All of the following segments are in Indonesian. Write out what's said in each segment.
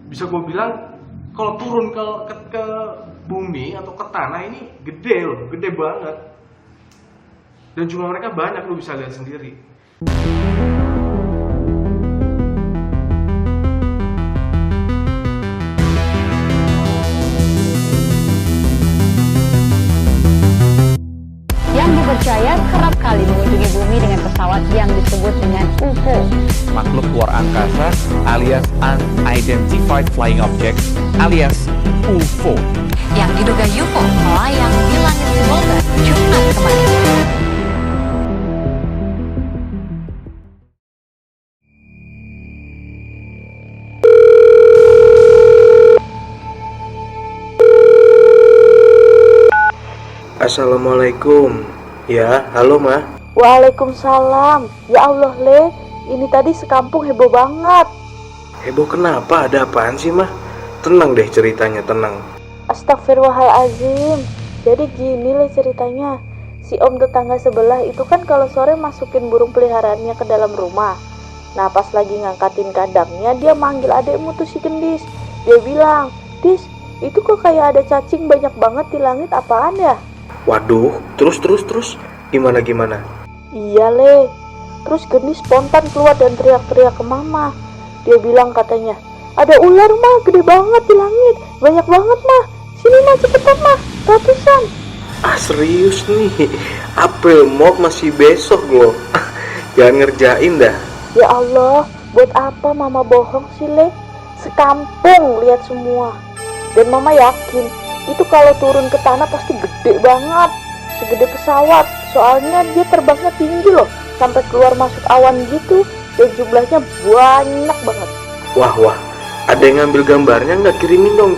bisa gue bilang kalau turun ke bumi atau ke tanah ini gede loh, gede banget. Dan jumlah mereka banyak, lo bisa lihat sendiri. Yang dipercaya kerap kali mengunjungi bumi dengan pesawat yang disebut dengan UFO. Makhluk luar angkasa alias Unidentified Flying Object alias UFO. Yang diduga UFO melayang di langit Semoga Jumat kemarin. Assalamualaikum. Ya, halo Ma. Waalaikumsalam. Ya Allah, Le, ini tadi sekampung heboh banget. Heboh kenapa? Ada apaan sih Ma? Tenang deh ceritanya, tenang. Astagfirullahaladzim. Jadi gini Le ceritanya. Si om tetangga sebelah itu kan kalau sore masukin burung peliharaannya ke dalam rumah. Nah pas lagi ngangkatin kandangnya, dia manggil adekmu tuh si Gendis. Dia bilang, "Dis, itu kok kayak ada cacing banyak banget di langit, apaan ya?" Waduh, terus gimana? Iya Le. Terus Gendis spontan keluar dan teriak-teriak ke mama. Dia bilang katanya, "Ada ular mah, gede banget di langit. Banyak banget mah. Sini mah cepetan mah, ratusan." Ah serius nih, April Mop masih besok loh. Jangan ngerjain dah. Ya Allah, buat apa mama bohong sih Le? Sekampung lihat semua. Dan mama yakin itu kalau turun ke tanah pasti gede banget, segede pesawat. Soalnya dia terbangnya tinggi loh, sampai keluar masuk awan gitu. Dan jumlahnya banyak banget. Wah, ada yang ngambil gambarnya nggak? Kirimin dong.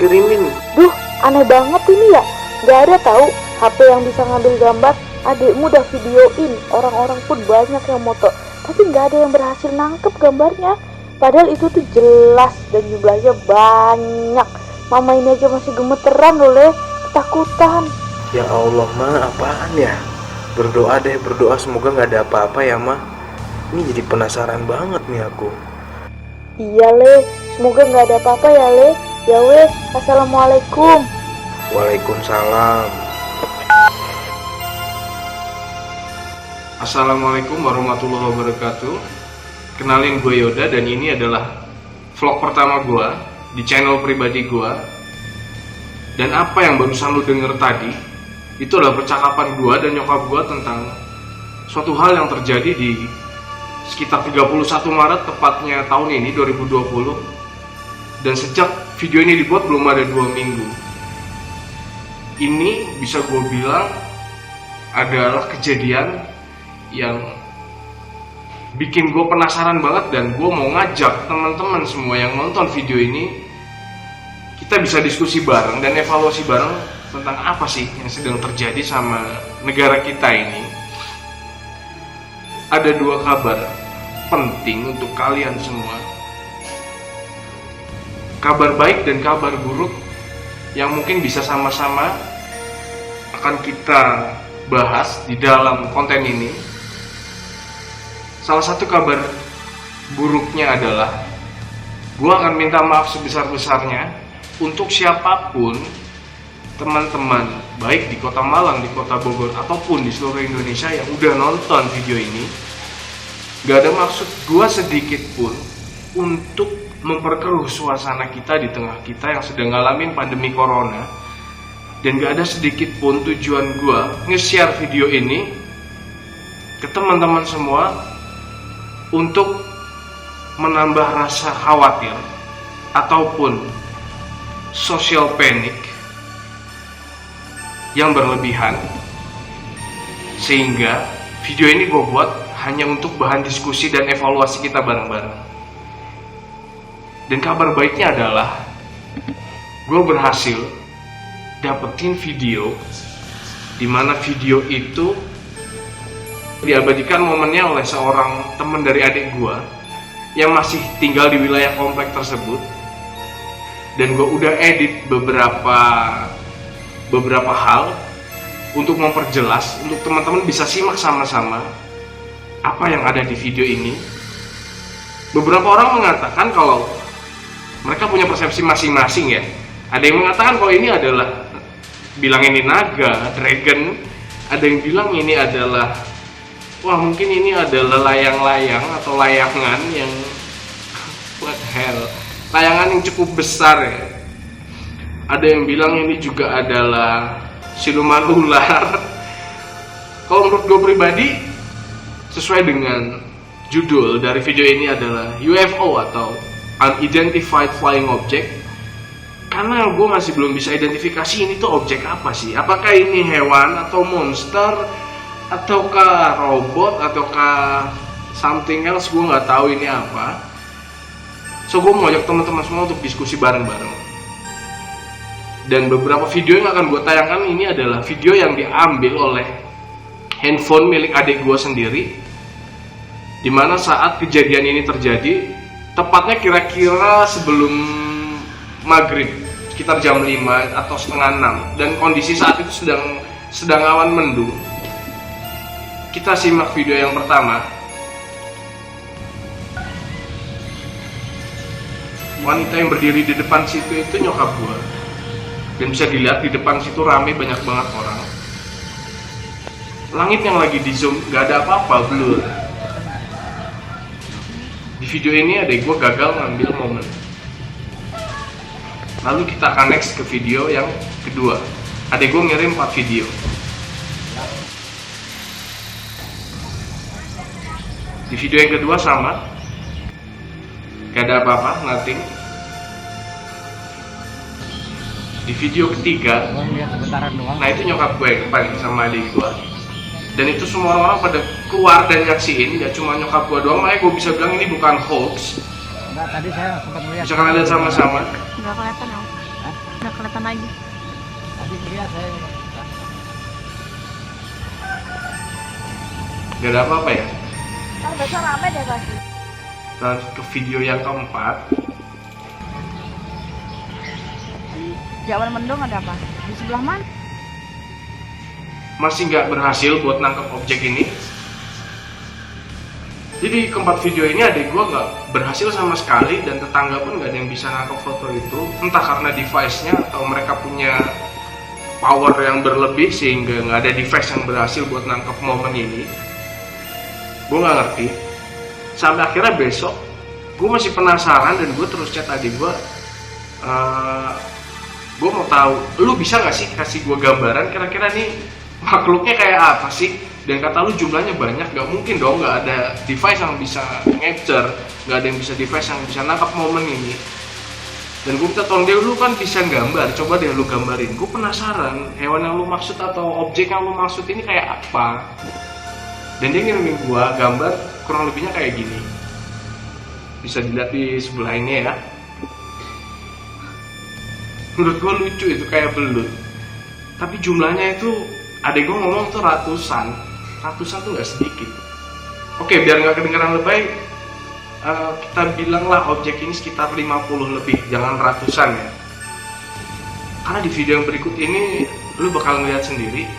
Duh, aneh banget ini ya. Gak ada tahu HP yang bisa ngambil gambar. Adikmu udah videoin, orang-orang pun banyak yang moto, tapi gak ada yang berhasil nangkep gambarnya. Padahal itu tuh jelas dan jumlahnya banyak. Mama ini aja masih gemeteran loh Le, ketakutan. Ya Allah Ma, apaan ya? Berdoa deh, semoga nggak ada apa-apa ya Ma. Ini jadi penasaran banget nih aku. Iya Le, semoga gak ada apa-apa ya Le. Ya wes, assalamualaikum. Waalaikumsalam. Assalamualaikum warahmatullahi wabarakatuh. Kenalin, gue Yoda dan ini adalah vlog pertama gue di channel pribadi gue. Dan apa yang barusan lu denger tadi itu adalah percakapan gue dan nyokap gue tentang suatu hal yang terjadi di sekitar 31 Maret tepatnya tahun ini 2020. Dan sejak video ini dibuat belum ada 2 minggu. Ini bisa gue bilang adalah kejadian yang bikin gue penasaran banget, dan gue mau ngajak teman-teman semua yang nonton video ini, kita bisa diskusi bareng dan evaluasi bareng tentang apa sih yang sedang terjadi sama negara kita ini. Ada 2 kabar penting untuk kalian semua. Kabar baik dan kabar buruk yang mungkin bisa sama-sama akan kita bahas di dalam konten ini. Salah satu kabar buruknya adalah gue akan minta maaf sebesar-besarnya untuk siapapun teman-teman, baik di kota Malang, di kota Bogor, ataupun di seluruh Indonesia yang udah nonton video ini. Gak ada maksud gue sedikit pun untuk memperkeruh suasana kita di tengah kita yang sedang ngalamin pandemi corona. Dan gak ada sedikit pun tujuan gue nge-share video ini ke teman-teman semua untuk menambah rasa khawatir ataupun social panic yang berlebihan, sehingga video ini gue buat hanya untuk bahan diskusi dan evaluasi kita bareng-bareng. Dan kabar baiknya adalah gue berhasil dapetin video dimana video itu diabadikan momennya oleh seorang teman dari adik gue yang masih tinggal di wilayah komplek tersebut. Dan gue udah edit beberapa hal untuk memperjelas, untuk teman-teman bisa simak sama-sama apa yang ada di video ini. Beberapa orang mengatakan kalau mereka punya persepsi masing-masing ya. Ada yang mengatakan kalau ini adalah, bilang ini naga, dragon. Ada yang bilang ini adalah, wah mungkin ini adalah layang-layang atau layangan yang what the hell, layangan yang cukup besar ya. Ada yang bilang ini juga adalah siluman ular. Kalau menurut gue pribadi, sesuai dengan judul dari video ini adalah UFO atau Unidentified Flying Object, karena gue masih belum bisa identifikasi ini tuh objek apa sih. Apakah ini hewan atau monster, ataukah robot, ataukah something else, gue nggak tahu ini apa. So gue mau ajak teman-teman semua untuk diskusi bareng-bareng. Dan beberapa video yang akan gue tayangkan ini adalah video yang diambil oleh handphone milik adik gue sendiri, dimana saat kejadian ini terjadi, tepatnya kira-kira sebelum maghrib, sekitar jam 5 atau setengah 6, dan kondisi saat itu sedang awan mendung. Kita simak video yang pertama. Wanita yang berdiri di depan situ itu nyokap gua, dan bisa dilihat di depan situ rame, banyak banget orang. Langit yang lagi di zoom gak ada apa-apa, blur. Di video ini adek gua gagal ngambil momen. Lalu kita akan next ke video yang kedua. Adek gue ngirim 4 video. Di video yang kedua sama, gak ada apa-apa, nothing. Di video ketiga, nah itu nyokap gue yang depan sama adik gue. Dan itu semua orang pada keluar dan nyaksiin, gak cuma nyokap gue doang. Makanya gue bisa bilang ini bukan hoax. Enggak, tadi saya sempat melihat. Bisa kalian lihat sama-sama. Nggak kelihatan om. Nggak kelihatan lagi. Tadi melihat saya. Gak ada apa-apa ya. Ntar besok rame deh pasti. Dan ke video yang keempat. Di awan mendung ada apa? Di sebelah mana? Masih nggak berhasil buat nangkep objek ini. Jadi keempat video ini adik gue nggak berhasil sama sekali, dan tetangga pun nggak ada yang bisa nangkep foto itu. Entah karena device-nya atau mereka punya power yang berlebih sehingga nggak ada device yang berhasil buat nangkep momen ini. Gue nggak ngerti. Sampai akhirnya besok gue masih penasaran dan gue terus chat adik gue. Gue mau tahu, lu bisa nggak sih kasih gue gambaran kira-kira nih makhluknya kayak apa sih? Dan kata lu jumlahnya banyak, gak mungkin dong gak ada device yang bisa capture, gak ada yang bisa device yang bisa nangkap momen ini. Dan gue minta tolong dia, lu kan bisa gambar, coba deh lu gambarin. Gue penasaran hewan yang lu maksud atau objek yang lu maksud ini kayak apa. Dan dia ngirimin gue gambar kurang lebihnya kayak gini. Bisa dilihat di sebelah ini ya. Menurut gue lucu, itu kayak belut. Tapi jumlahnya itu, adek gue ngomong tuh ratusan tuh nggak sedikit. Oke, biar nggak kedengeran lebay, kita bilanglah objek ini sekitar 50 lebih, jangan ratusan ya. Karena di video yang berikut ini lu bakal ngeliat sendiri.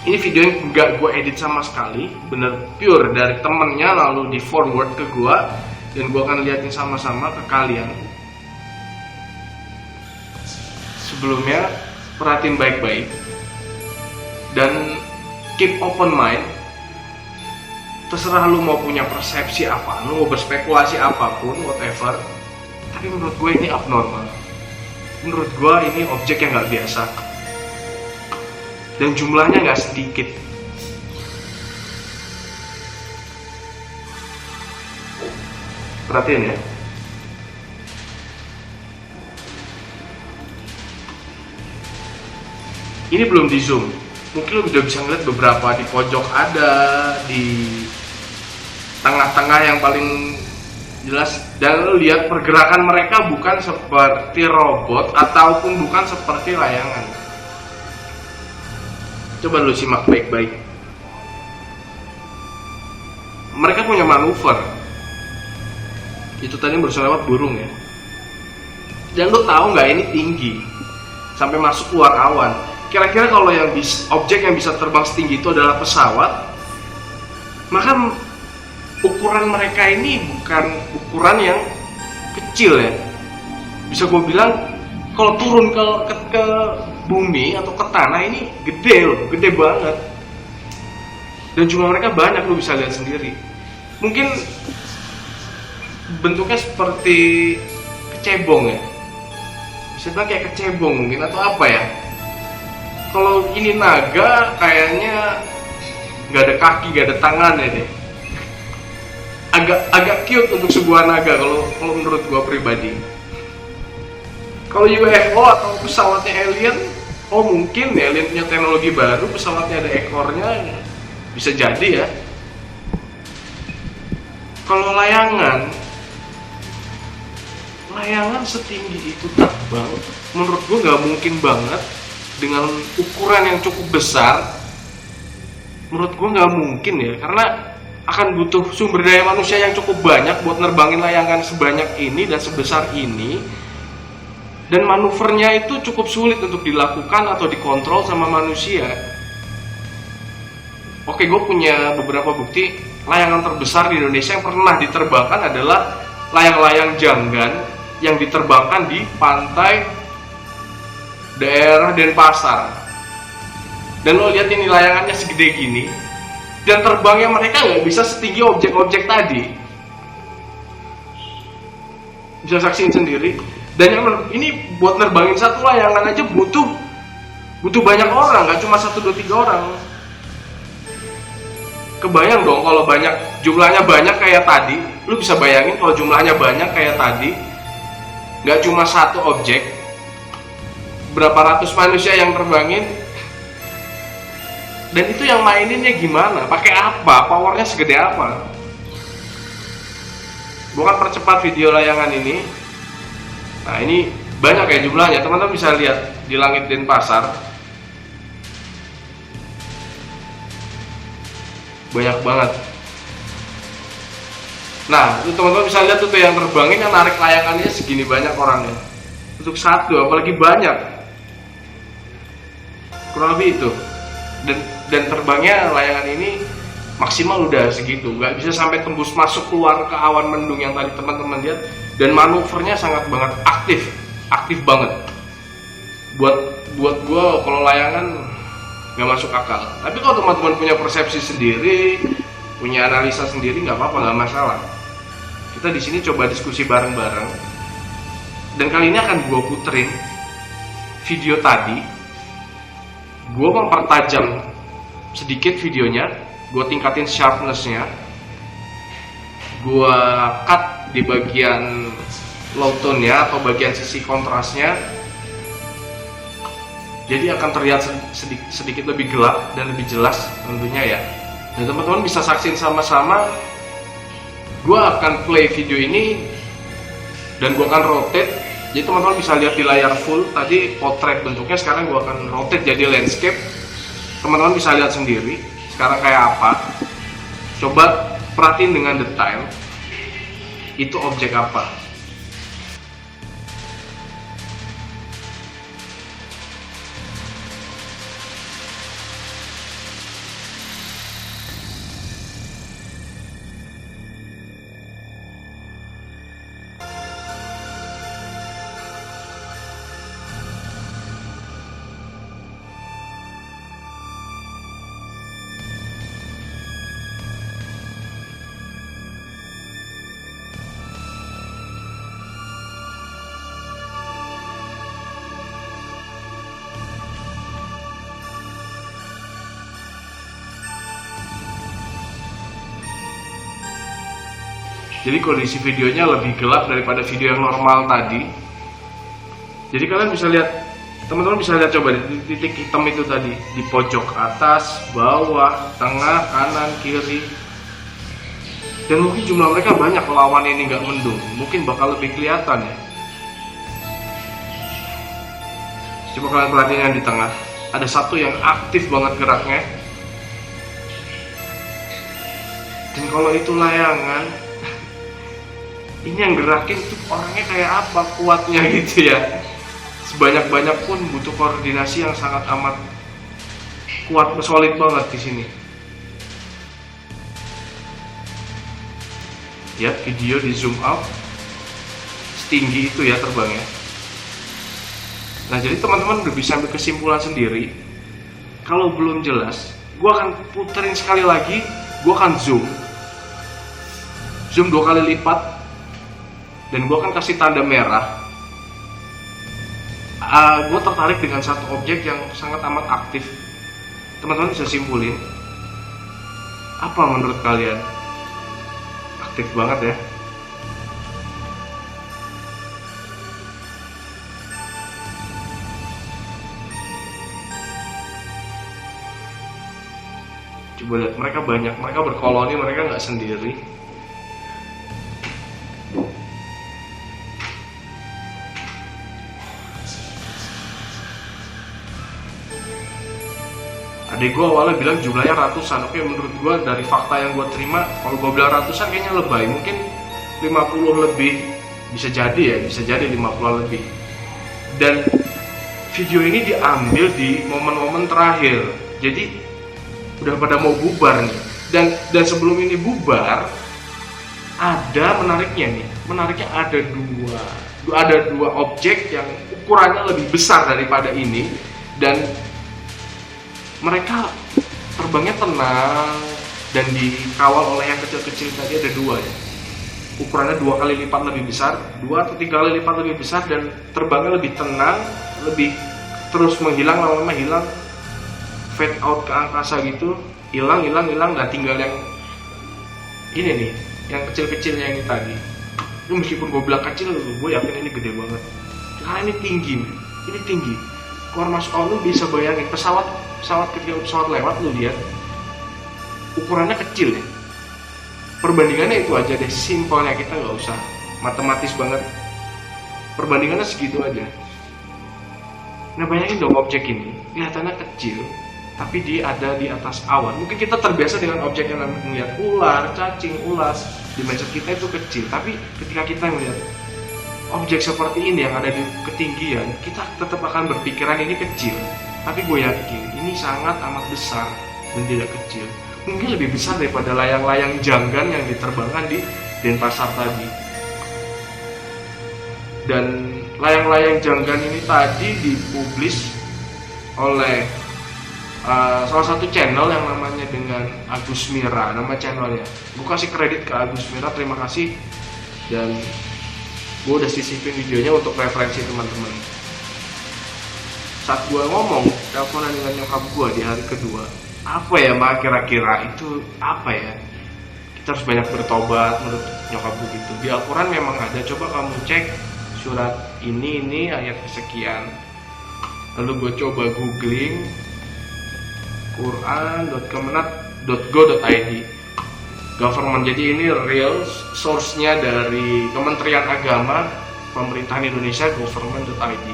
Ini video yang nggak gue edit sama sekali, bener pure dari temennya lalu di forward ke gue, dan gue akan liatin sama-sama ke kalian. Sebelumnya perhatiin baik-baik dan keep open mind. Terserah lu mau punya persepsi apa, lu mau berspekulasi apapun, whatever. Tapi menurut gue ini abnormal. Menurut gue ini objek yang nggak biasa. Dan jumlahnya nggak sedikit. Perhatiin ya. Ini belum di zoom. Mungkin lo udah bisa ngeliat beberapa di pojok ada, di tengah-tengah yang paling jelas. Dan lo lihat pergerakan mereka bukan seperti robot ataupun bukan seperti layangan. Coba lo simak baik-baik. Mereka punya manuver. Itu tadi barusan lewat burung ya. Dan lo tahu nggak ini tinggi sampai masuk keluar awan. Kira-kira kalau yang objek yang bisa terbang setinggi itu adalah pesawat, maka ukuran mereka ini bukan ukuran yang kecil ya. bisa gue bilang kalau turun ke bumi atau ke tanah ini gede loh, gede banget. Dan jumlah mereka banyak, lo bisa lihat sendiri. Mungkin bentuknya seperti kecebong ya, bisa bilang kayak kecebong mungkin, atau apa ya. Kalau ini naga kayaknya nggak ada kaki, nggak ada tangannya deh. Agak cute untuk sebuah naga kalau menurut gua pribadi. Kalau UFO atau pesawatnya alien, oh mungkin ya, alien punya teknologi baru, pesawatnya ada ekornya, bisa jadi ya. Kalau layangan setinggi itu terbang, menurut gua nggak mungkin banget dengan ukuran yang cukup besar. Menurut gua nggak mungkin ya, karena akan butuh sumber daya manusia yang cukup banyak buat nerbangin layangan sebanyak ini dan sebesar ini. Dan manuvernya itu cukup sulit untuk dilakukan atau dikontrol sama manusia. Oke, gue punya beberapa bukti. Layangan terbesar di Indonesia yang pernah diterbangkan adalah layang-layang janggan yang diterbangkan di pantai daerah Denpasar. Dan lo lihat ini layangannya segede gini, dan terbangnya mereka nggak bisa setinggi objek-objek tadi. Bisa saksiin sendiri. Dan yang ini buat nerbangin satu layangan aja butuh banyak orang, nggak cuma 1, 2, 3 orang. Kebayang dong kalau jumlahnya banyak kayak tadi. Lu bisa bayangin kalau jumlahnya banyak kayak tadi, nggak cuma satu objek, berapa ratus manusia yang terbangin. Dan itu yang maininnya gimana? Pakai apa? Powernya segede apa? Gua akan percepat video layangan ini. Nah, ini banyak ya jumlahnya. Teman-teman bisa lihat di langit Denpasar. Banyak banget. Nah, itu teman-teman bisa lihat tuh yang terbangin, yang narik layangannya segini banyak orangnya. Untuk satu, apalagi banyak. Kurang lebih itu. Dan terbangnya layangan ini maksimal udah segitu, nggak bisa sampai tembus masuk keluar ke awan mendung yang tadi teman-teman lihat. Dan manuvernya sangat banget aktif banget. Buat gue kalau layangan nggak masuk akal. Tapi kalau teman-teman punya persepsi sendiri, punya analisa sendiri, nggak apa-apa, nggak masalah. Kita di sini coba diskusi bareng-bareng. Dan kali ini akan gue puterin video tadi. Gue mempertajam sedikit videonya, gue tingkatin sharpness-nya, gue cut di bagian low tone-nya atau bagian sisi kontrasnya, jadi akan terlihat sedikit lebih gelap dan lebih jelas tentunya ya. Dan teman-teman bisa saksiin sama-sama. Gue akan play video ini dan gue akan rotate. Jadi teman-teman bisa lihat di layar full tadi potret bentuknya, sekarang gue akan rotate jadi landscape. Teman-teman bisa lihat sendiri sekarang kayak apa. Coba perhatiin dengan detail, itu objek apa. Jadi kondisi videonya lebih gelap daripada video yang normal tadi. Jadi kalian bisa lihat, teman-teman bisa lihat coba di titik hitam itu tadi, di pojok atas, bawah, tengah, kanan, kiri. Dan mungkin jumlah mereka banyak kalau awan ini nggak mendung, mungkin bakal lebih kelihatan ya. Coba kalian perhatiin yang di tengah, ada satu yang aktif banget geraknya. Dan kalau itu layangan, ini yang gerakin tuh orangnya kayak apa kuatnya gitu ya. Sebanyak-banyak pun butuh koordinasi yang sangat amat kuat, solid banget di sini. Ya, video di zoom out, setinggi itu ya terbangnya. Nah, jadi teman-teman udah bisa ambil kesimpulan sendiri. Kalau belum jelas, gue akan puterin sekali lagi, gue akan zoom 2 kali lipat, dan gue akan kasih tanda merah. Gue tertarik dengan satu objek yang sangat amat aktif. Teman-teman bisa simpulin, apa menurut kalian? Aktif banget ya. Coba lihat, mereka banyak, mereka berkoloni, mereka nggak sendiri. Adik gue awalnya bilang jumlahnya ratusan. Oke, menurut gue dari fakta yang gue terima, kalau gue bilang ratusan kayaknya lebay. Mungkin 50 lebih, bisa jadi ya, bisa jadi 50 lebih. Dan video ini diambil di momen-momen terakhir. Jadi udah pada mau bubar nih. Dan sebelum ini bubar, ada menariknya nih. Menariknya ada dua objek yang ukurannya lebih besar daripada ini, dan mereka terbangnya tenang dan dikawal oleh yang kecil-kecil tadi. Ada dua ya, ukurannya 2 kali lipat lebih besar, 2 atau 3 kali lipat lebih besar, dan terbangnya lebih tenang, lebih terus menghilang, lama-lama hilang, fade out ke angkasa gitu, hilang. Nah, tinggal yang ini nih, yang kecil-kecilnya ini tadi. Itu meskipun gue bilang kecil, gue yakin ini gede banget karena ini tinggi, ini tinggi. Keluar masuk lu bisa bayangin pesawat ketika pesawat lewat, lu lihat ukurannya kecil ya. Perbandingannya itu aja deh, simpelnya, kita nggak usah matematis banget, perbandingannya segitu aja. Nah, bayangin dong, objek ini kelihatannya kecil tapi dia ada di atas awan. Mungkin kita terbiasa dengan objek yang melihat ular, cacing, ulas, di mindset kita itu kecil. Tapi ketika kita melihat objek seperti ini yang ada di ketinggian, kita tetap akan berpikiran ini kecil. Tapi gue yakin ini sangat amat besar dan tidak kecil. Mungkin lebih besar daripada layang-layang janggan yang diterbangkan di Denpasar tadi. Dan layang-layang janggan ini tadi dipublis oleh salah satu channel yang namanya dengan Agus Mira, nama channelnya. Gue kasih kredit ke Agus Mira, terima kasih. Dan gue udah sisipin videonya untuk referensi teman-teman. Saat gue ngomong teleponan dengan nyokap gue di hari kedua, apa ya mak, kira-kira itu apa ya? Kita harus banyak bertobat menurut nyokap gue gitu. Di Al-Quran memang ada, coba kamu cek surat ini ayat kesekian. Lalu gue coba googling quran.kemenat.go.id government. Jadi ini real source-nya dari Kementerian Agama Pemerintahan Indonesia, government.id.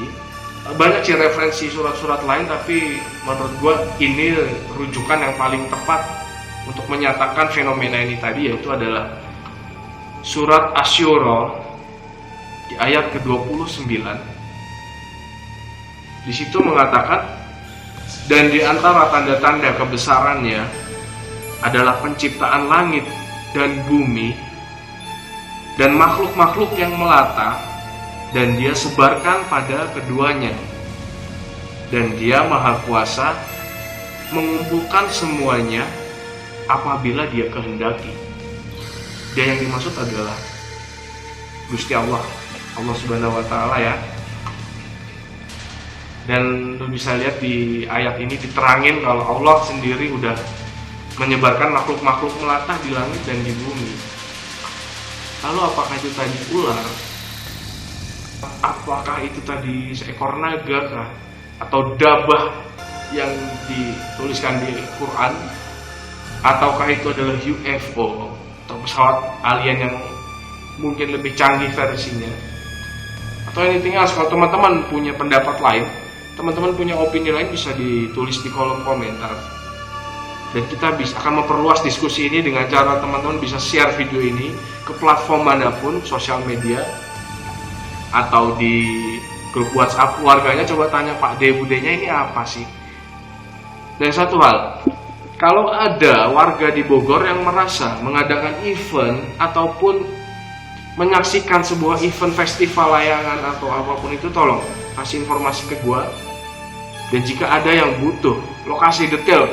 Banyak sih referensi surat-surat lain, tapi menurut gue ini rujukan yang paling tepat untuk menyatakan fenomena ini tadi, yaitu adalah surat Asy-Syura di ayat ke-29. Di situ mengatakan, dan di antara tanda-tanda kebesarannya adalah penciptaan langit dan bumi dan makhluk-makhluk yang melata, dan dia sebarkan pada keduanya, dan dia maha kuasa mengumpulkan semuanya apabila dia kehendaki. Dan yang dimaksud adalah Gusti Allah, Allah Subhanahu wa Ta'ala ya. Dan lu bisa lihat di ayat ini diterangin kalau Allah sendiri udah menyebarkan makhluk-makhluk melata di langit dan di bumi. Lalu apakah itu tadi ular? Apakah itu tadi seekor naga kah? Atau dabah yang dituliskan di Quran? Ataukah itu adalah UFO atau pesawat alien yang mungkin lebih canggih versinya? Atau anything else? Kalau teman-teman punya pendapat lain, teman-teman punya opini lain, bisa ditulis di kolom komentar. Dan kita akan memperluas diskusi ini dengan cara teman-teman bisa share video ini ke platform manapun, sosial media, atau di grup WhatsApp keluarganya. Coba tanya Pak D, Budenya ini apa sih? Dan satu hal, kalau ada warga di Bogor yang merasa mengadakan event ataupun menyaksikan sebuah event festival layangan atau apapun itu, tolong kasih informasi ke gue. Dan jika ada yang butuh lokasi detail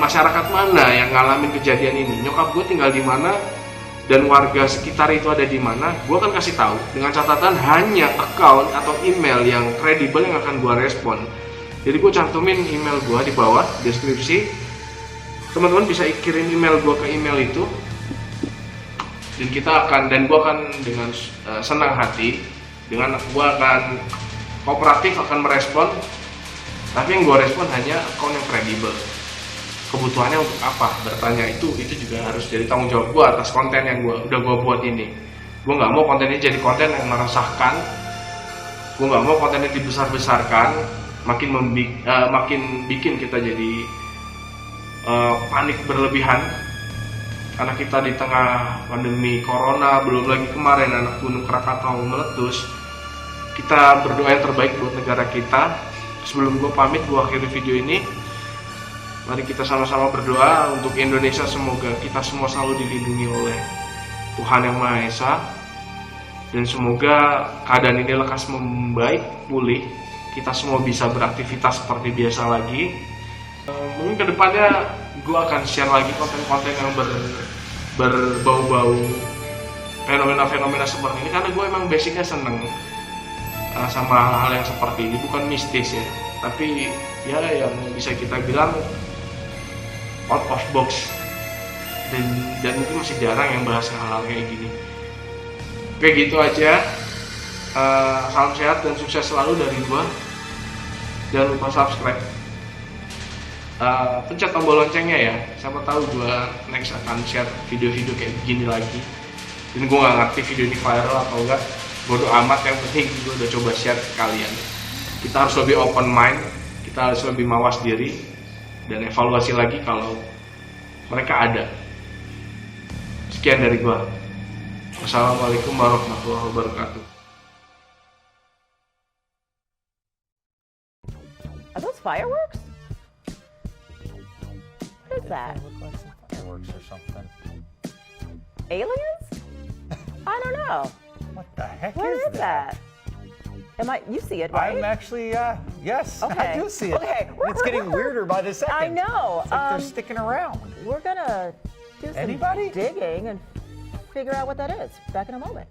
masyarakat mana yang ngalamin kejadian ini, nyokap gue tinggal di mana, dan warga sekitar itu ada di mana, gue akan kasih tahu dengan catatan hanya account atau email yang kredibel yang akan gue respon. Jadi gue cantumin email gue di bawah deskripsi. Teman-teman bisa kirim email gue ke email itu, dan gue akan dengan senang hati, dengan gue akan kooperatif akan merespon. Tapi yang gue respon hanya account yang kredibel. Kebutuhannya untuk apa? Bertanya itu juga harus jadi tanggung jawab gue atas konten yang udah gue buat ini. Gue nggak mau konten ini jadi konten yang meresahkan. Gue nggak mau konten ini dibesar-besarkan, makin bikin kita jadi panik berlebihan. Karena kita di tengah pandemi corona, belum lagi kemarin anak gunung Krakatau meletus. Kita berdoa yang terbaik buat negara kita. Sebelum gue pamit, gue akhiri video ini. Mari kita sama-sama berdoa untuk Indonesia, semoga kita semua selalu dilindungi oleh Tuhan Yang Maha Esa. Dan semoga keadaan ini lekas membaik, pulih. Kita semua bisa beraktivitas seperti biasa lagi. Mungkin kedepannya gue akan share lagi konten-konten yang berbau-bau fenomena-fenomena seperti ini, karena gue emang basicnya seneng sama hal-hal yang seperti ini. Bukan mistis ya, tapi ya yang bisa kita bilang out of box, dan mungkin masih jarang yang bahas hal-hal kayak gini. Oke, gitu aja. Salam sehat dan sukses selalu dari gue. Jangan lupa subscribe, pencet tombol loncengnya ya, siapa tahu gue next akan share video-video kayak begini lagi. Dan gue gak ngerti video ini viral atau enggak, bodo amat, yang penting gue udah coba share ke kalian. Kita harus lebih open mind, kita harus lebih mawas diri, dan evaluasi lagi kalau mereka ada. Sekian dari gue. Wassalamualaikum warahmatullahi wabarakatuh. Are those fireworks? What is that? Look like some fireworks or something. Aliens? I don't know. What the heck What is that? You see it, right? I'm actually, yes, Okay. I do see it. Okay. It's getting weirder by the second. I know. It's like they're sticking around. We're gonna do some Anybody? digging and figure out what that is. Back in a moment.